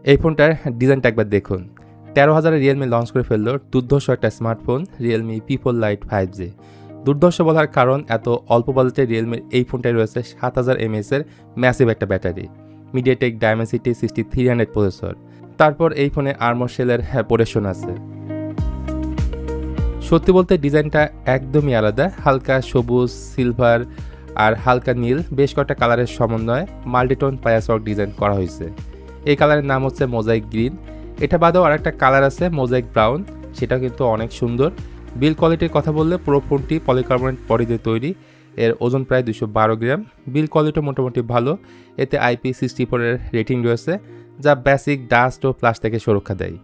এই ফোনটার ডিজাইনটা একবার দেখুন। 13,000-এ রিয়েলমি লঞ্চ করে ফেললো দুর্ধর্ষ একটা smartphone Realme people light 5G। দুর্ধর্ষ বলার কারণ এত অল্প বাজেটে রিয়েলমির এই ফোনটায় রয়েছে 7000 mAh-এর ম্যাসিভ একটা ব্যাটারি, মিডিয়াটেক ডায়মেনসিটি 6300 প্রসেসর, তারপর এই ফোনে আর্মর শেলের প্রোটেকশন আছে। সত্যি বলতে ডিজাইনটা একদমই আলাদা, হালকা সবুজ, সিলভার আর হালকা নীল বেশ কয়েকটা কালারের সমন্বয়ে মাল্টিটোন প্যাচওয়ার্ক ডিজাইন করা হয়েছে। এই কালারের নাম হচ্ছে মোজাইক গ্রিন। এটা বাদেও আরেকটা কালার আছে মোজাইক ব্রাউন, সেটা কিন্তু অনেক সুন্দর। বিল কোয়ালিটির কথা বললে পুরো ফোনটি পলিকার্বনেট বডি দিয়ে তৈরি, এর ওজন প্রায় 212 গ্রাম। বিল কোয়ালিটি মোটামুটি ভালো, এতে IP64-এর রেটিং রয়েছে যা বেসিক ডাস্ট ও প্লাস থেকে সুরক্ষা দেয়।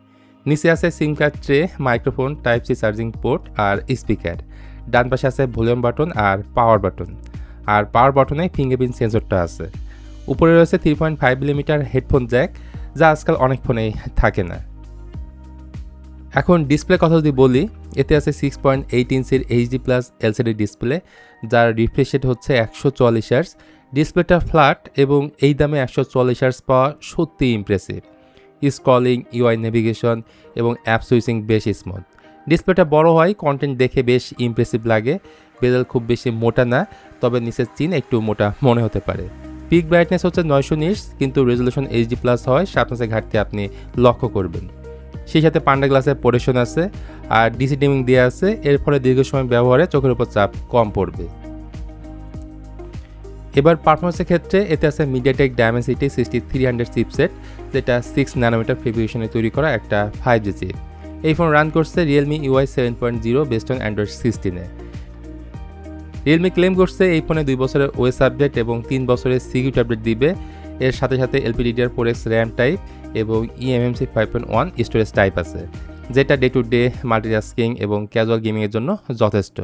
নিচে আছে SIM card tray, microphone, type C charging port আর স্পিকার। ডান পাশে আছে ভলিউম বাটন আর পাওয়ার বাটন, আর পাওয়ার বাটনে ফিঙ্গারপ্রিন্ট সেন্সরটা আছে। উপরে রয়েছে 3.5 মিলিমিটার হেডফোন জ্যাক, যা আজকাল অনেক ফোনেই থাকে না। এখন ডিসপ্লে কথা যদি বলি, এতে আছে 6.8 ইঞ্চির HD+ LCD ডিসপ্লে, যার রিফ্রেশ রেট হচ্ছে 144 হার্টজ। ডিসপ্লেটা ফ্ল্যাট এবং এই দামে 144 হার্টজ পাওয়া সত্যি ইমপ্রেসিভ। স্ক্রলিং, UI নেভিগেশন এবং অ্যাপ সুইচিং বেশ স্মুথ। ডিসপ্লেটা বড় হয়, কন্টেন্ট দেখে বেশ ইমপ্রেসিভ লাগে। বেজেল খুব বেশি মোটা না, তবে নিচের চিন একটু মোটা মনে হতে পারে। পিক ব্রাইটনেস হচ্ছে 900 নিটস, কিন্তু রেজলিউশন HD+ হয়, শার্পনেসের ঘাটতি আপনি লক্ষ্য করবেন। সেই সাথে পান্ডা গ্লাসের প্রোটেকশন আছে আর ডিসি ডিমিং দেওয়া আছে, এর ফলে দীর্ঘ সময় ব্যবহারে চোখের উপর চাপ কম পড়বে। এবার পারফরমেন্সের ক্ষেত্রে এতে আছে মিডিয়াটেক ডায়মেনসিটি 6300 চিপসেট, যেটা 6 ন্যানোমিটার ফেব্রিকেশনে তৈরি করা একটা 5G চিপ। এই ফোন রান করছে Realme UI 7.0 based on Android 16-এ। রিয়েলমি ক্লেম করছে এই ফোনে 2 বছরের ওএস আপডেট এবং 3 বছরের সিকিউরিটি আপডেট দিবে। এর সাথে সাথে LPDDR4X র্যাম টাইপ এবং eMMC 5.1 স্টোরেজ টাইপ আছে, যেটা ডে টু ডে মাল্টিটাস্কিং এবং ক্যাজুয়াল গেমিংয়ের জন্য যথেষ্ট।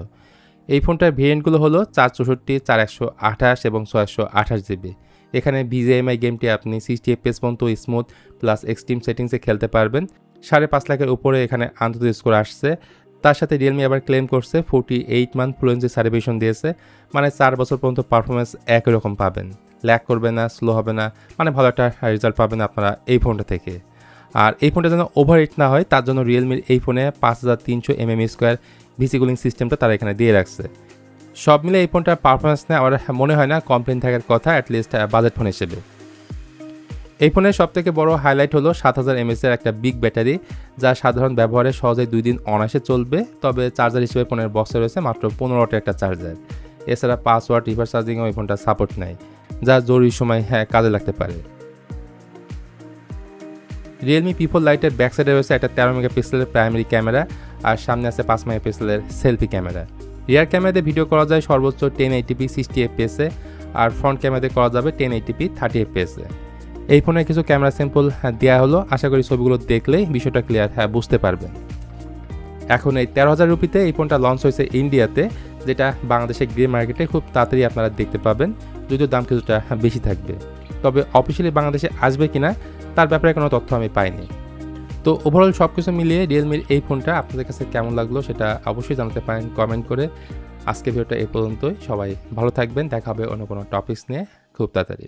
এই ফোনটার ভেরিয়েন্টগুলো হলো 464, 4128 এবং 628 GB। এখানে BGMI গেমটি আপনি 60 FPS পর্যন্ত স্মুথ প্লাস এক্সট্রিম সেটিংসে খেলতে পারবেন। 5.5 লাখের উপরে এখানে আন্তর্জাতিক স্কোর আসছে। তার সাথে রিয়েলমি আবার ক্লেম করছে 48 মান্থ ফ্লুয়েন্সি সার্টিফিকেশন দিয়েছে, মানে 4 বছর পর্যন্ত পারফরমেন্স একই রকম পাবেন, ল্যাগ করবে না, স্লো হবে না, মানে ভালো একটা রেজাল্ট পাবেন আপনারা এই ফোনটা থেকে। আর এই ফোনটা যেন ওভার হিট না হয় তার জন্য রিয়েলমির এই ফোনে 5300 mAh ভিসি কুলিং সিস্টেমটা তারা এখানে দিয়ে রাখছে। সব মিলে এই ফোনটার পারফরমেন্স নিয়ে আমার মনে হয় না কমপ্লেন থাকার কথা, অ্যাটলিস্ট বাজেট ফোন হিসেবে। এই ফোনের সবথেকে বড় হাইলাইট হলো 7000 mAh একটা বিগ ব্যাটারি, যা সাধারণ ব্যবহারে সহজেই 2 দিন অনায়াসে চলবে। তবে চার্জার হিসেবে ফোনের বক্সে রয়েছে মাত্র 15 ওয়াটের একটা চার্জার। এছাড়া 5 ওয়াট রিভার্স চার্জিংও এই ফোনটা সাপোর্ট নেয়, যা জরুরি সময় কাজে লাগতে পারে। রিয়েলমি পিপল লাইটের ব্যাক সাইডে রয়েছে একটা 13 মেগাপিক্সেলের প্রাইমারি ক্যামেরা, আর সামনে আছে 5 মেগাপিক্সেলের সেলফি ক্যামেরা। রিয়ার ক্যামেরাতে ভিডিও করা যায় সর্বোচ্চ 1080p 60 fps-এ, আর ফ্রন্ট ক্যামেরাতে করা যাবে 1080p 30 fps-এ। এই ফোনে কিছু ক্যামেরা স্যাম্পল দেওয়া হলো, আশা করি ছবিগুলো দেখলেই বিষয়টা ক্লিয়ার বুঝতে পারবেন। এখন এই 13,000 রুপিতে এই ফোনটা লঞ্চ হয়েছে ইন্ডিয়াতে, যেটা বাংলাদেশের গ্রে মার্কেটে খুব তাড়াতাড়ি আপনারা দেখতে পাবেন, যদিও দাম কিছুটা বেশি থাকবে। তবে অফিসিয়ালি বাংলাদেশে আসবে কিনা তার ব্যাপারে কোনো তথ্য আমি পাইনি। তো ওভারঅল সব কিছু মিলিয়ে রিয়েলমির এই ফোনটা আপনাদের কাছে কেমন লাগলো সেটা অবশ্যই জানাতে পারেন কমেন্ট করে। আজকে ভিডিওটা এই পর্যন্তই, সবাই ভালো থাকবেন, দেখা হবে অন্য কোনো টপিকস নিয়ে খুব তাড়াতাড়ি।